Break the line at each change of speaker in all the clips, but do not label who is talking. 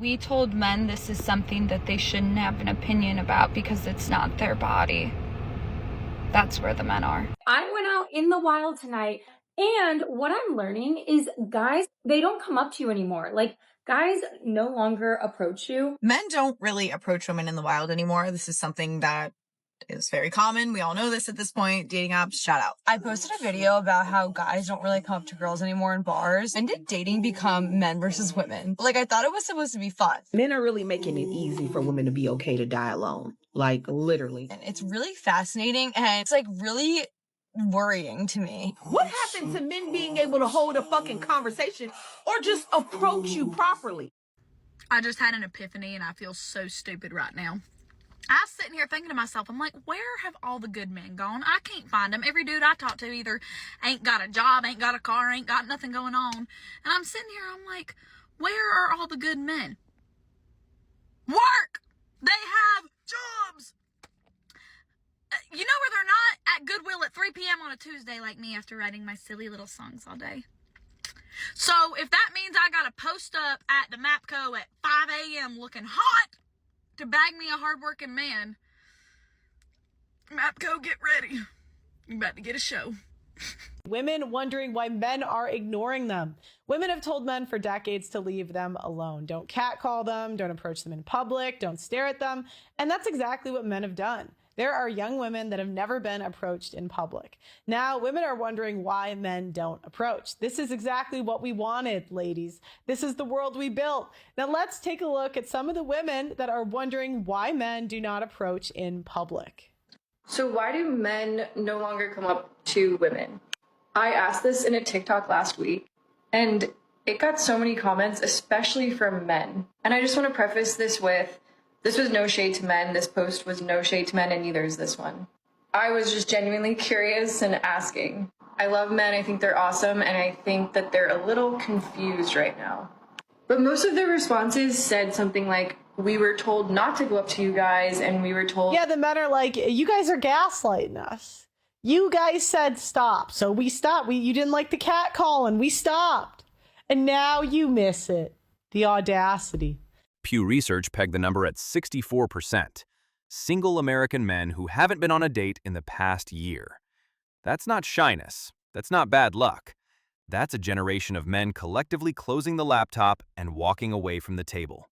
We told men this is something that they shouldn't have an opinion about because it's not their body. That's where the men are.
I went out in the wild tonight, and what I'm learning is guys, they don't come up to you anymore. Like, guys no longer approach you.
Men don't really approach women in the wild anymore. This is something that is very common. We all know this at this point. Dating apps, shout out.
I posted a video about how guys don't really come up to girls anymore in bars. When did dating become men versus women? Like, I thought it was supposed to be fun.
Men are really making it easy for women to be okay to die alone. Like, literally.
And it's really fascinating, and it's, like, really worrying to me.
What happened to men being able to hold a fucking conversation or just approach you properly?
I just had an epiphany, and I feel so stupid right now. I was sitting here thinking to myself, I'm like, where have all the good men gone? I can't find them. Every dude I talk to either ain't got a job, ain't got a car, ain't got nothing going on. And I'm sitting here, I'm like, where are all the good men? Work! They have jobs! You know where they're not? At Goodwill at 3 p.m. on a Tuesday like me after writing my silly little songs all day. So if that means I gotta post up at the MAPCO at 5 a.m. looking hot to bag me a hardworking man, MAPCO, get ready. You're about to get a show.
Women wondering why men are ignoring them. Women have told men for decades to leave them alone. Don't catcall them, don't approach them in public, don't stare at them. And that's exactly what men have done. There are young women that have never been approached in public. Now, women are wondering why men don't approach. This is exactly what we wanted, ladies. This is the world we built. Now, let's take a look at some of the women that are wondering why men do not approach in public.
So why do men no longer come up to women? I asked this in a TikTok last week, and it got so many comments, especially from men. And I just want to preface this with, this was no shade to men. This post was no shade to men, and neither is this one. I was just genuinely curious and asking. I love men. I think they're awesome, and I think that they're a little confused right now. But most of their responses said something like, we were told not to go up to you guys, and we were told...
Yeah, the men are like, you guys are gaslighting us. You guys said stop, so we stopped. You didn't like the cat calling, we stopped. And now you miss it. The audacity.
Pew Research pegged the number at 64%. Single American men who haven't been on a date in the past year. That's not shyness. That's not bad luck. That's a generation of men collectively closing the laptop and walking away from the table.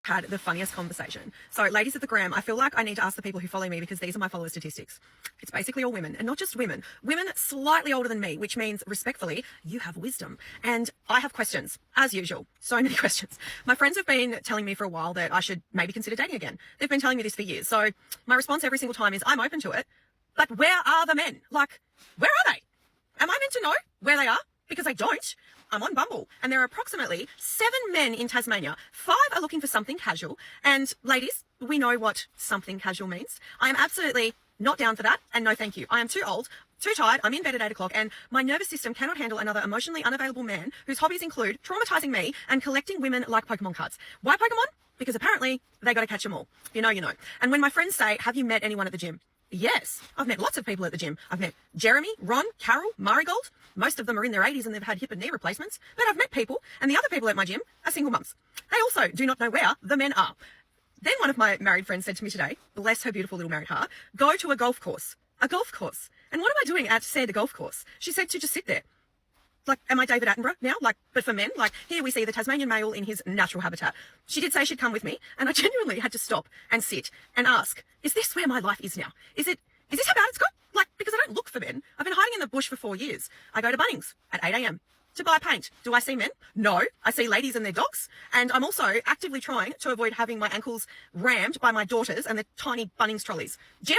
Had the funniest conversation. So, ladies of the gram, I feel like I need to ask the people who follow me because these are my follower statistics. It's basically all women, and not just women. Women slightly older than me, which means, respectfully, you have wisdom. And I have questions, as usual. So many questions. My friends have been telling me for a while that I should maybe consider dating again. They've been telling me this for years. So, my response every single time is, I'm open to it. But where are the men? Like, where are they? Am I meant to know where they are? Because I don't. I'm on Bumble, and there are approximately 7 men in Tasmania. 5 are looking for something casual. And ladies, we know what something casual means. I am absolutely not down for that, and no thank you. I am too old, too tired, I'm in bed at 8 o'clock, and my nervous system cannot handle another emotionally unavailable man whose hobbies include traumatizing me and collecting women like Pokemon cards. Why Pokemon? Because apparently they got to catch them all. You know. And when my friends say, have you met anyone at the gym? Yes, I've met lots of people at the gym. I've met Jeremy, Ron, Carol, Marigold. Most of them are in their 80s and they've had hip and knee replacements. But I've met people, and the other people at my gym are single mums. They also do not know where the men are. Then one of my married friends said to me today, bless her beautiful little married heart, go to a golf course. A golf course. And what am I doing at said golf course? She said to just sit there. Like, am I David Attenborough now? Like, but for men, like, here we see the Tasmanian male in his natural habitat. She did say she'd come with me, and I genuinely had to stop and sit and ask, is this where my life is now? Is this how bad it's got? Like, because I don't look for men. I've been hiding in the bush for 4 years. I go to Bunnings at 8 a.m. to buy paint. Do I see men? No. I see ladies and their dogs. And I'm also actively trying to avoid having my ankles rammed by my daughters and their tiny Bunnings trolleys. Gym?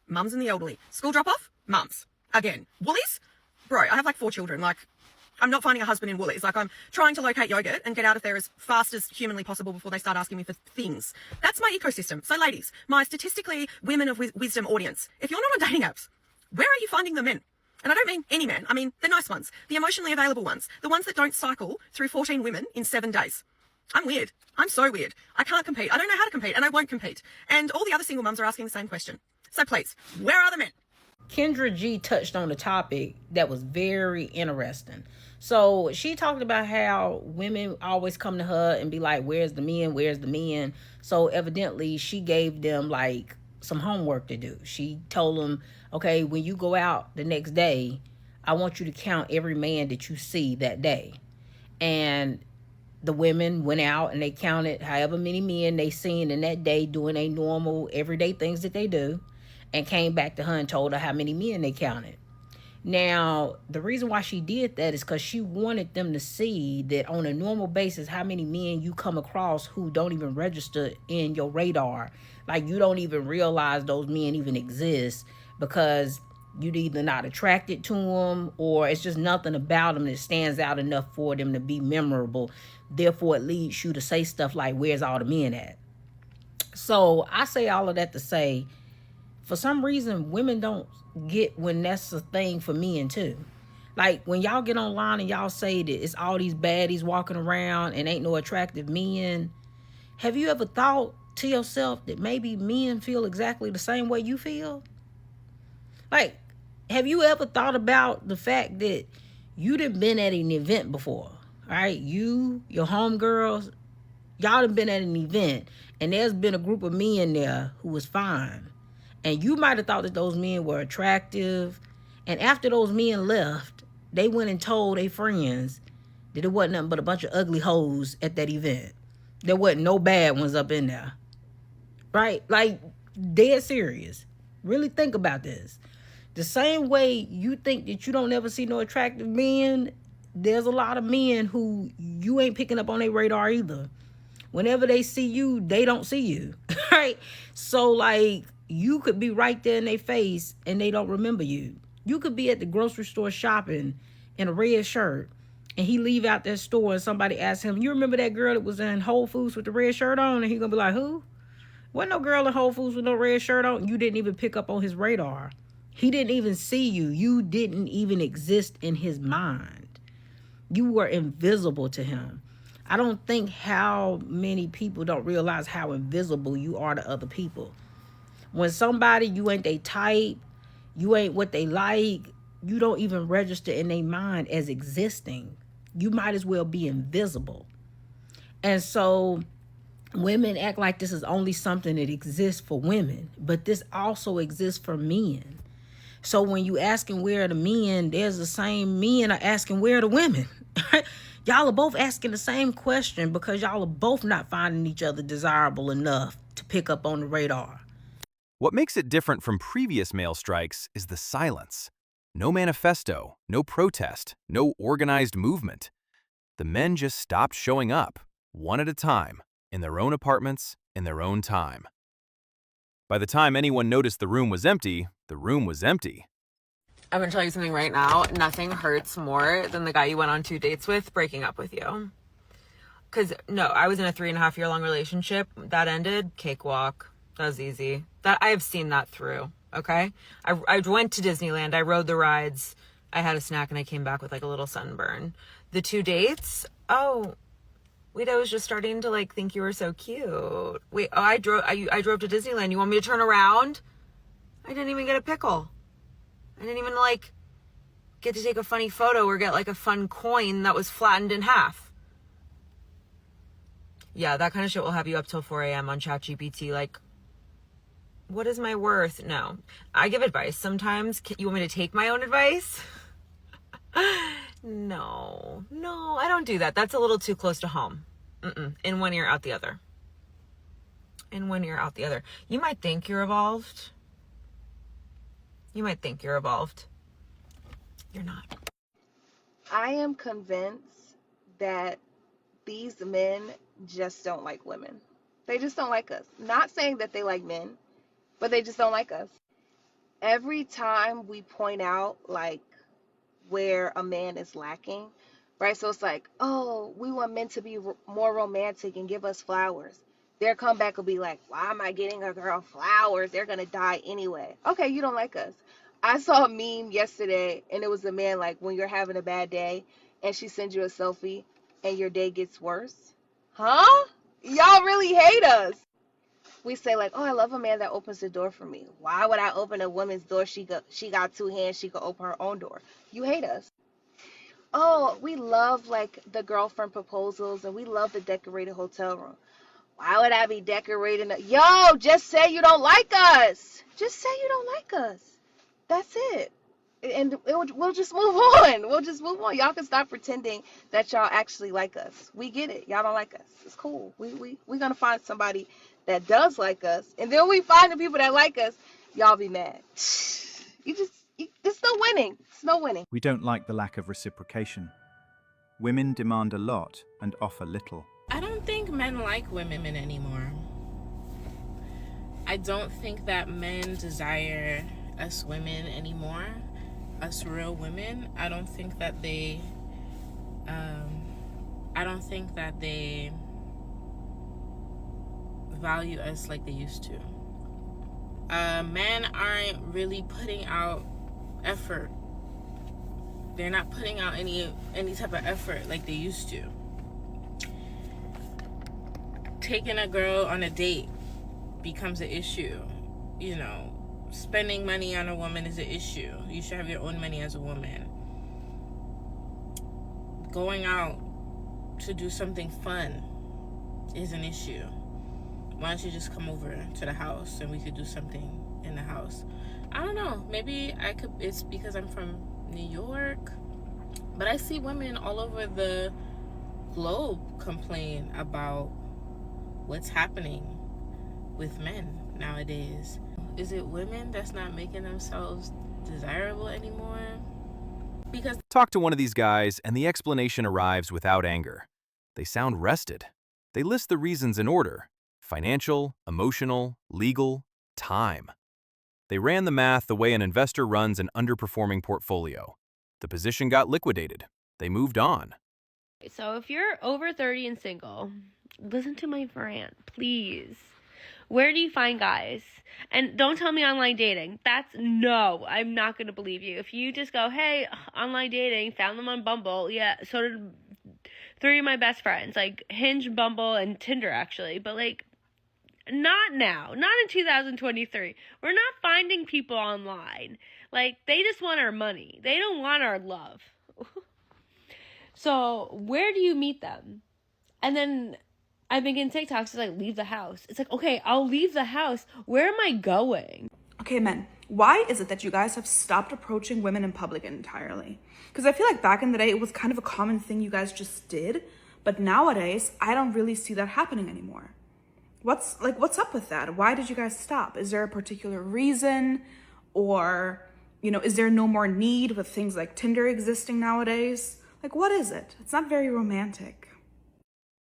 Mums and the elderly. School drop-off? Mums. Again. Woolies? Bro, I have like 4 children. Like, I'm not finding a husband in Woolies. Like, I'm trying to locate yogurt and get out of there as fast as humanly possible before they start asking me for things. That's my ecosystem. So ladies, my statistically women of wisdom audience, if you're not on dating apps, where are you finding the men? And I don't mean any men. I mean the nice ones, the emotionally available ones, the ones that don't cycle through 14 women in 7 days. I'm weird. I'm so weird. I can't compete. I don't know how to compete, and I won't compete. And all the other single mums are asking the same question. So please, where are the men?
Kendra G touched on a topic that was very interesting. So she talked about how women always come to her and be like, where's the men? Where's the men? So evidently she gave them like some homework to do. She told them, okay, when you go out the next day, I want you to count every man that you see that day. And the women went out and they counted however many men they seen in that day doing a normal everyday things that they do, and came back to her and told her how many men they counted. Now, the reason why she did that is because she wanted them to see that on a normal basis, how many men you come across who don't even register in your radar. Like, you don't even realize those men even exist because you're either not attracted to them or it's just nothing about them that stands out enough for them to be memorable. Therefore, it leads you to say stuff like, where's all the men at? So I say all of that to say, for some reason, women don't get when that's a thing for men too. Like, when y'all get online and y'all say that it's all these baddies walking around and ain't no attractive men, have you ever thought to yourself that maybe men feel exactly the same way you feel? Like, have you ever thought about the fact that you done been at an event before, right? You, your homegirls, y'all done been at an event and there's been a group of men there who was fine. And you might have thought that those men were attractive. And after those men left, they went and told their friends that it wasn't nothing but a bunch of ugly hoes at that event. There wasn't no bad ones up in there. Right? Like, dead serious. Really think about this. The same way you think that you don't ever see no attractive men, there's a lot of men who you ain't picking up on their radar either. Whenever they see you, they don't see you. Right? So, like, you could be right there in their face and they don't remember you. You could be at the grocery store shopping in a red shirt and he leave out that store and somebody asks him, you remember that girl that was in Whole Foods with the red shirt on? And he gonna be like, who? Wasn't no girl in Whole Foods with no red shirt on. You didn't even pick up on his radar. He didn't even see you. You didn't even exist in his mind. You were invisible to him. I don't think how many people don't realize how invisible you are to other people. When somebody, you ain't they type, you ain't what they like, you don't even register in their mind as existing. You might as well be invisible. And so women act like this is only something that exists for women, but this also exists for men. So when you asking where are the men, there's the same men are asking where are the women. Y'all are both asking the same question because y'all are both not finding each other desirable enough to pick up on the radar.
What makes it different from previous male strikes is the silence. No manifesto, no protest, no organized movement. The men just stopped showing up, one at a time, in their own apartments, in their own time. By the time anyone noticed the room was empty, the room was empty.
I'm gonna tell you something right now. Nothing hurts more than the guy you went on 2 dates with breaking up with you. Because, no, I was in a 3.5-year long relationship. That ended, cakewalk. That was easy. That I have seen that through, okay? I went to Disneyland. I rode the rides. I had a snack, and I came back with, like, a little sunburn. The 2 dates, I was just starting to, like, think you were so cute. Wait, I drove to Disneyland. You want me to turn around? I didn't even get a pickle. I didn't even, like, get to take a funny photo or get, like, a fun coin that was flattened in half. Yeah, that kind of shit will have you up till 4 a.m. on ChatGPT, like, what is my worth? No. I give advice sometimes. You want me to take my own advice? No, I don't do that. That's a little too close to home. In one ear, out the other. In one ear, out the other. You might think you're evolved. You're not.
I am convinced that these men just don't like women. They just don't like us. Not saying that they like men, but they just don't like us. Every time we point out, like, where a man is lacking, right? So it's like, oh, we want men to be more romantic and give us flowers. Their comeback will be like, why am I getting a girl flowers? They're going to die anyway. Okay, you don't like us. I saw a meme yesterday, and it was a man, like, when you're having a bad day, and she sends you a selfie, and your day gets worse. Huh? Y'all really hate us. We say like, oh, I love a man that opens the door for me. Why would I open a woman's door? She got two hands. She could open her own door. You hate us. Oh, we love like the girlfriend proposals, and we love the decorated hotel room. Why would I be decorating? Yo, just say you don't like us. Just say you don't like us. That's it. And we'll just move on. We'll just move on. Y'all can stop pretending that y'all actually like us. We get it. Y'all don't like us. It's cool. We're going to find somebody that does like us. And then we find the people that like us. Y'all be mad. It's no winning. It's no winning.
We don't like the lack of reciprocation. Women demand a lot and offer little.
I don't think men like women anymore. I don't think that men desire us women anymore, us real women. I don't think that they value us like they used to. Men aren't really putting out effort. They're not putting out any type of effort like they used to. Taking a girl on a date becomes an issue. You know, spending money on a woman is an issue. You should have your own money as a woman. Going out to do something fun is an issue. Why don't you just come over to the house and we could do something in the house? I don't know. Maybe it's because I'm from New York, but I see women all over the globe complain about what's happening with men nowadays. Is it women that's not making themselves desirable anymore? Because
talk to one of these guys and the explanation arrives without anger. They sound rested. They list the reasons in order: financial, emotional, legal, time. They ran the math the way an investor runs an underperforming portfolio. The position got liquidated. They moved on.
So if you're over 30 and single, listen to my rant, please. Where do you find guys? And don't tell me online dating. No, I'm not going to believe you. If you just go, hey, online dating, found them on Bumble. Yeah, so did 3 of my best friends. Like Hinge, Bumble, and Tinder, actually. But like, not now. Not in 2023. We're not finding people online. Like, they just want our money. They don't want our love. So where do you meet them? And then I've been getting TikToks. It's like, leave the house. It's like, okay, I'll leave the house. Where am I going?
Okay, men, why is it that you guys have stopped approaching women in public entirely? Because I feel like back in the day, it was kind of a common thing you guys just did. But nowadays, I don't really see that happening anymore. What's up with that? Why did you guys stop? Is there a particular reason? Or, is there no more need with things like Tinder existing nowadays? Like, what is it? It's not very romantic.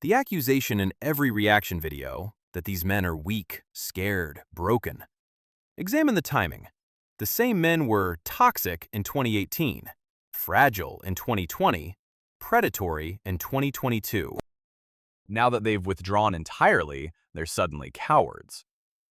The accusation in every reaction video that these men are weak, scared, broken. Examine the timing. The same men were toxic in 2018, fragile in 2020, predatory in 2022.
Now that they've withdrawn entirely, they're suddenly cowards.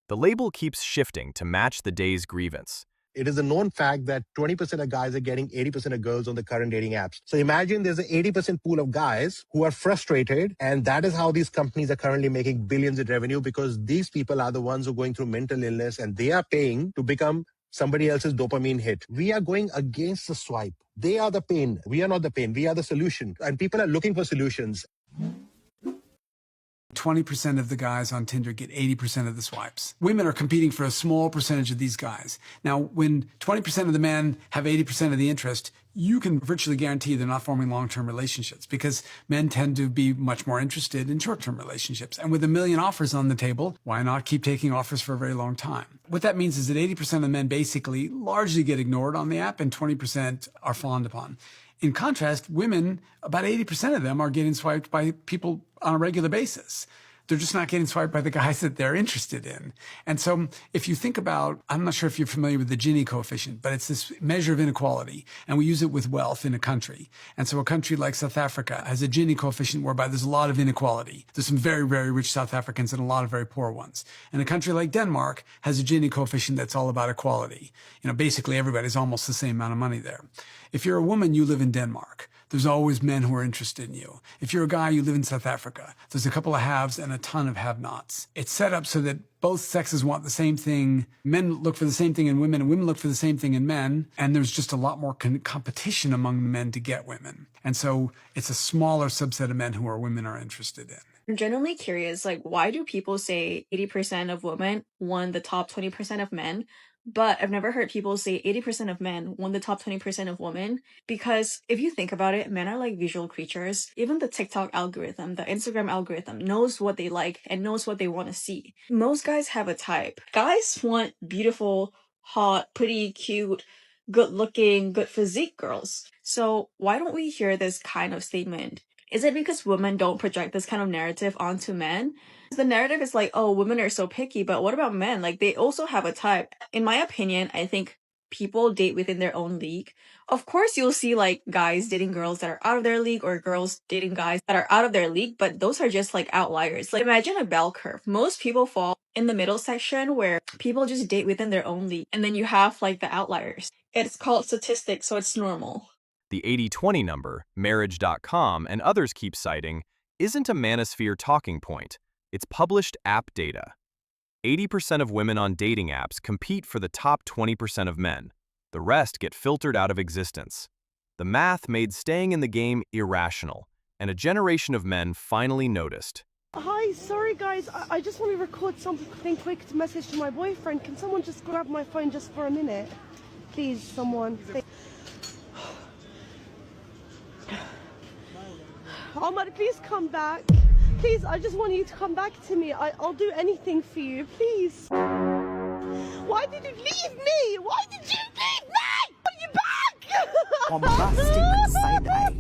The label keeps shifting to match the day's grievance.
It is a known fact that 20% of guys are getting 80% of girls on the current dating apps. So imagine there's an 80% pool of guys who are frustrated, and that is how these companies are currently making billions in revenue, because these people are the ones who are going through mental illness and they are paying to become somebody else's dopamine hit. We are going against the swipe. They are the pain. We are not the pain. We are the solution. And people are looking for solutions.
20% of the guys on Tinder get 80% of the swipes. Women are competing for a small percentage of these guys. Now, when 20% of the men have 80% of the interest, you can virtually guarantee they're not forming long-term relationships, because men tend to be much more interested in short-term relationships. And with 1 million offers on the table, why not keep taking offers for a very long time? What that means is that 80% of men basically largely get ignored on the app and 20% are fawned upon. In contrast, women, about 80% of them are getting swiped by people on a regular basis. They're just not getting swiped by the guys that they're interested in. And so if you think about, I'm not sure if you're familiar with the Gini coefficient, but it's this measure of inequality, and we use it with wealth in a country. And so a country like South Africa has a Gini coefficient whereby there's a lot of inequality. There's some very, very rich South Africans and a lot of very poor ones. And a country like Denmark has a Gini coefficient that's all about equality. Basically everybody's almost the same amount of money there. If you're a woman, you live in Denmark. there's always men who are interested in you. If you're a guy, you live in South Africa, there's a couple of haves and a ton of have-nots. It's set up so that both sexes want the same thing. Men look for the same thing in women, and women look for the same thing in men. And there's just a lot more competition among the men to get women. And so it's a smaller subset of men who are women are interested in.
I'm genuinely curious, like, why do people say 80% of women won the top 20% of men? But I've never heard people say 80% of men won the top 20% of women. Because if you think about it, men are like visual creatures. Even the TikTok algorithm, the Instagram algorithm knows what they like and knows what they want to see. Most guys have a type. Guys want beautiful, hot, pretty, cute, good looking, good physique girls. So why don't we hear this kind of statement? Is it because women don't project this kind of narrative onto men? The narrative is like, oh, women are so picky, but what about men? Like, they also have a type. In my opinion, I think people date within their own league. Of course, you'll see like guys dating girls that are out of their league or girls dating guys that are out of their league, but those are just like outliers. Like, imagine a bell curve. Most people fall in the middle section where people just date within their own league. And then you have like the outliers. It's called statistics, so it's normal.
The 80-20 number, marriage.com, and others keep citing, isn't a manosphere talking point. It's published app data. 80% of women on dating apps compete for the top 20% of men. The rest get filtered out of existence. The math made staying in the game irrational, and a generation of men finally noticed.
Hi, sorry guys, I just want to record something quick to message to my boyfriend. Can someone just grab my phone just for a minute? Please, someone. Oh my, please come back. Please, I just want you to come back to me. I'll do anything for you, please. Why did you leave me? Why did you leave me? Are you back?
Bombastic side eye.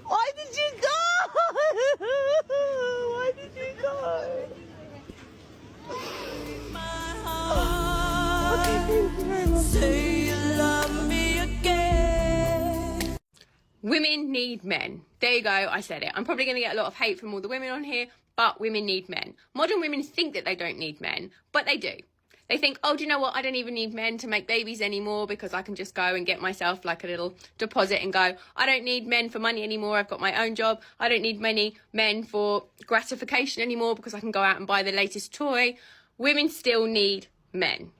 Why did you go? Why did you go? Okay, thank you very much.
Women need men. There you go, I said it. I'm probably going to get a lot of hate from all the women on here, but women need men. Modern women think that they don't need men, but they do. They think, oh, do you know what? I don't even need men to make babies anymore because I can just go and get myself like a little deposit and go. I don't need men for money anymore. I've got my own job. I don't need many men for gratification anymore because I can go out and buy the latest toy. Women still need men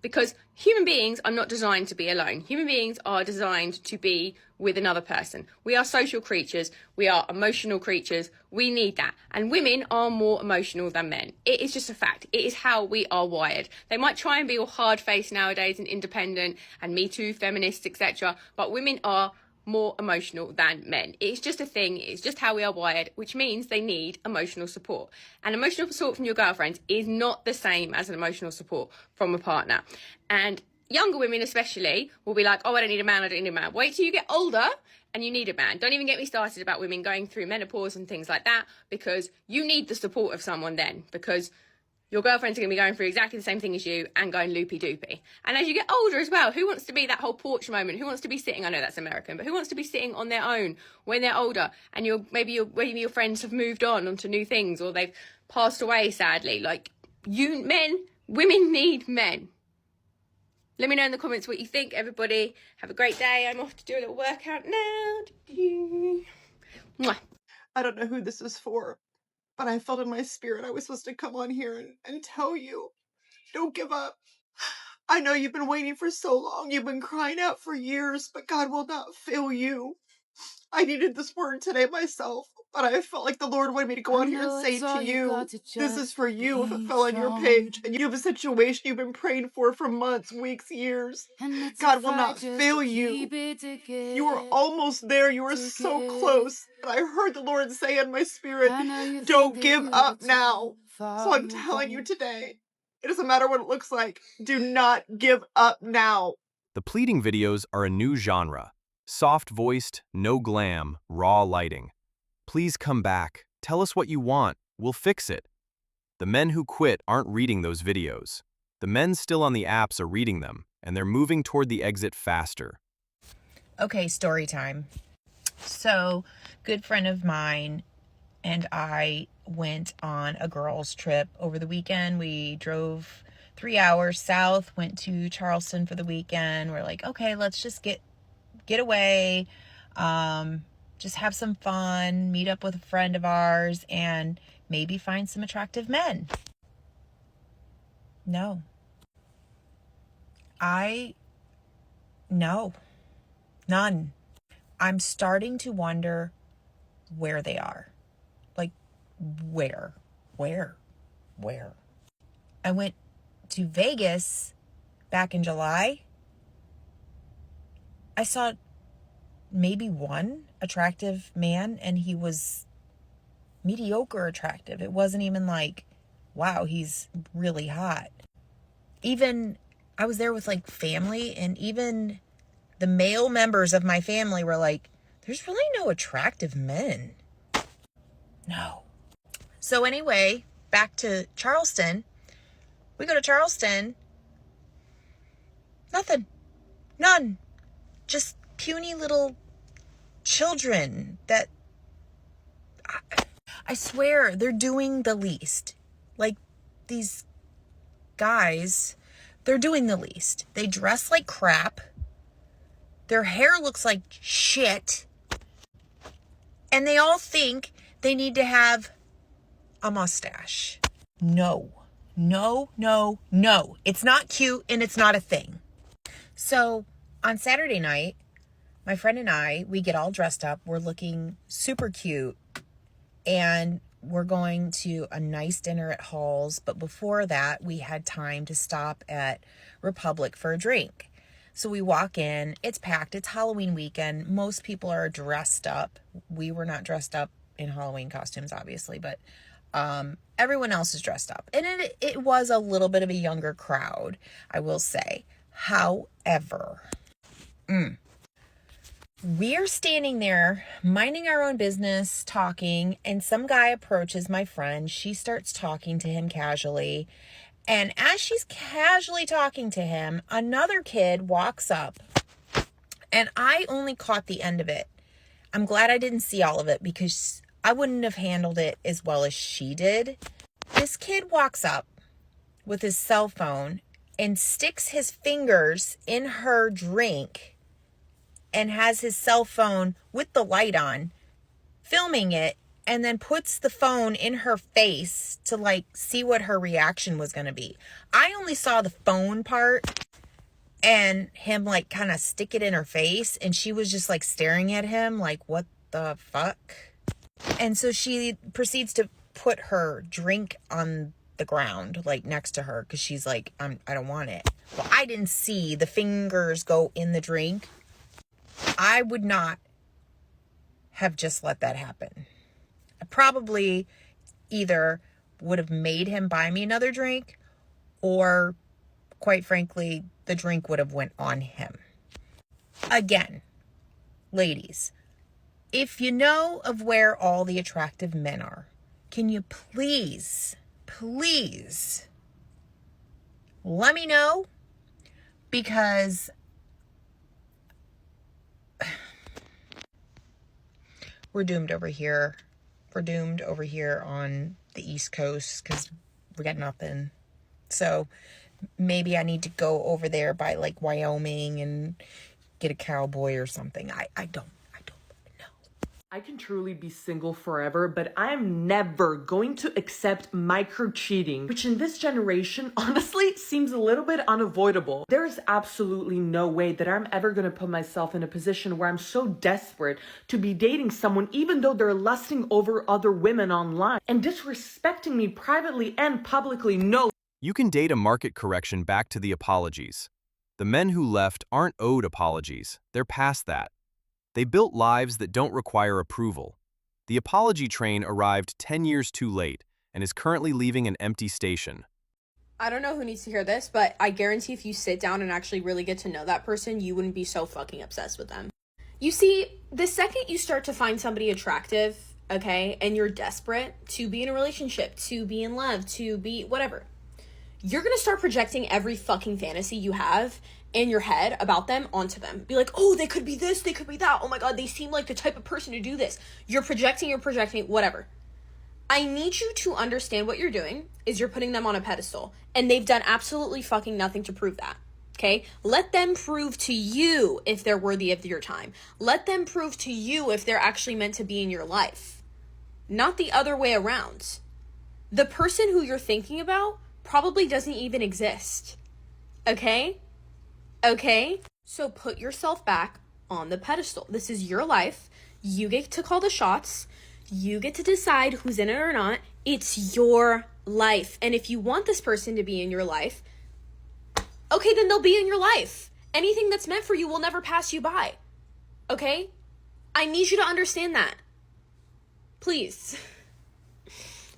because human beings are not designed to be alone. Human beings are designed to be with another person. We are social creatures. We are emotional creatures. We need that. And women are more emotional than men. It is just a fact. It is how we are wired. They might try and be all hard-faced nowadays and independent and Me Too, feminists, etc. But women are more emotional than men. It's just a thing. It's just how we are wired, which means they need emotional support. And emotional support from your girlfriends is not the same as an emotional support from a partner. And younger women especially will be like, oh, I don't need a man, I don't need a man. Wait till you get older and you need a man. Don't even get me started about women going through menopause and things like that, because you need the support of someone then, because your girlfriends are going to be going through exactly the same thing as you and going loopy-doopy. And as you get older as well, who wants to be that whole porch moment? Who wants to be sitting, I know that's American, but who wants to be sitting on their own when they're older and maybe your friends have moved on to new things or they've passed away, sadly. Like, women need men. Let me know in the comments what you think, everybody. Have a great day. I'm off to do a little workout now. Mwah.
I don't know who this is for, but I felt in my spirit I was supposed to come on here and tell you, don't give up. I know you've been waiting for so long. You've been crying out for years, but God will not fail you. I needed this word today myself, but I felt like the Lord wanted me to go out here and say to you, this is for you if it fell on your page. And you have a situation you've been praying for months, weeks, years. God will not fail you. You are almost there. You are so close. And I heard the Lord say in my spirit, don't give up now. So I'm telling you today, it doesn't matter what it looks like. Do not give up now.
The pleading videos are a new genre. Soft-voiced, no glam, raw lighting. Please come back. Tell us what you want. We'll fix it. The men who quit aren't reading those videos. The men still on the apps are reading them, and they're moving toward the exit faster.
Okay, story time. So, good friend of mine and I went on a girls' trip over the weekend. We drove 3 hours south, went to Charleston for the weekend. We're like, okay, let's just get away, just have some fun, meet up with a friend of ours, and maybe find some attractive men. No. No. None. I'm starting to wonder where they are. Like, where? I went to Vegas back in July. I saw maybe one attractive man, and he was mediocre attractive. It wasn't even like, wow, he's really hot. Even I was there with like family, and even the male members of my family were like, there's really no attractive men. No. So anyway, back to Charleston. We go to Charleston. Nothing. None. Just puny little children that, I swear, they're doing the least. Like, these guys, they're doing the least. They dress like crap. Their hair looks like shit. And they all think they need to have a mustache. No. It's not cute, and it's not a thing. So on Saturday night, my friend and I, we get all dressed up. We're looking super cute, and we're going to a nice dinner at Hall's. But before that, we had time to stop at Republic for a drink. So we walk in, it's packed, it's Halloween weekend. Most people are dressed up. We were not dressed up in Halloween costumes, obviously, but everyone else is dressed up. And it was a little bit of a younger crowd, I will say. However, we are standing there, minding our own business, talking, and some guy approaches my friend. She starts talking to him casually. And as she's casually talking to him, another kid walks up, and I only caught the end of it. I'm glad I didn't see all of it, because I wouldn't have handled it as well as she did. This kid walks up with his cell phone and sticks his fingers in her drink and has his cell phone with the light on, filming it, and then puts the phone in her face to like see what her reaction was going to be. I only saw the phone part and him like kind of stick it in her face, and she was just like staring at him like, what the fuck? And so she proceeds to put her drink on the ground, like next to her, because she's like, I don't want it. Well, I didn't see the fingers go in the drink. I would not have just let that happen. I probably either would have made him buy me another drink, or quite frankly, the drink would have went on him. Again, ladies, if you know of where all the attractive men are, can you please let me know? Because we're doomed over here. We're doomed over here on the East Coast because we got nothing. So maybe I need to go over there by like Wyoming and get a cowboy or something. I don't know.
I can truly be single forever, but I am never going to accept micro cheating, which in this generation honestly seems a little bit unavoidable. There is absolutely no way that I'm ever going to put myself in a position where I'm so desperate to be dating someone even though they're lusting over other women online and disrespecting me privately and publicly. No.
You can date a market correction back to the apologies. The men who left aren't owed apologies. They're past that. They built lives that don't require approval. The apology train arrived 10 years too late and is currently leaving an empty station.
I don't know who needs to hear this, but I guarantee if you sit down and actually really get to know that person, you wouldn't be so fucking obsessed with them. You see, the second you start to find somebody attractive, okay, and you're desperate to be in a relationship, to be in love, to be whatever, you're gonna start projecting every fucking fantasy you have in your head about them onto them. Be like, oh, they could be this, they could be that. Oh my God, they seem like the type of person to do this. You're projecting, whatever. I need you to understand what you're doing is you're putting them on a pedestal, and they've done absolutely fucking nothing to prove that. Okay? Let them prove to you if they're worthy of your time. Let them prove to you if they're actually meant to be in your life. Not the other way around. The person who you're thinking about probably doesn't even exist. Okay? Okay? So put yourself back on the pedestal. This is your life. You get to call the shots. You get to decide who's in it or not. It's your life. And if you want this person to be in your life, okay, then they'll be in your life. Anything that's meant for you will never pass you by. Okay? I need you to understand that. Please.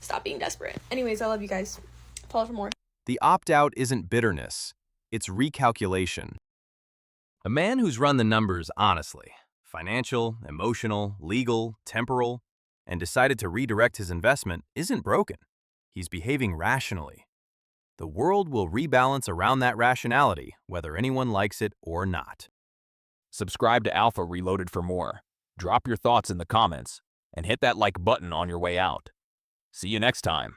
Stop being desperate. Anyways, I love you guys. Follow for more.
The opt-out isn't bitterness, it's recalculation. A man who's run the numbers honestly, financial, emotional, legal, temporal, and decided to redirect his investment isn't broken. He's behaving rationally. The world will rebalance around that rationality, whether anyone likes it or not.
Subscribe to Alpha Reloaded for more. Drop your thoughts in the comments, and hit that like button on your way out. See you next time.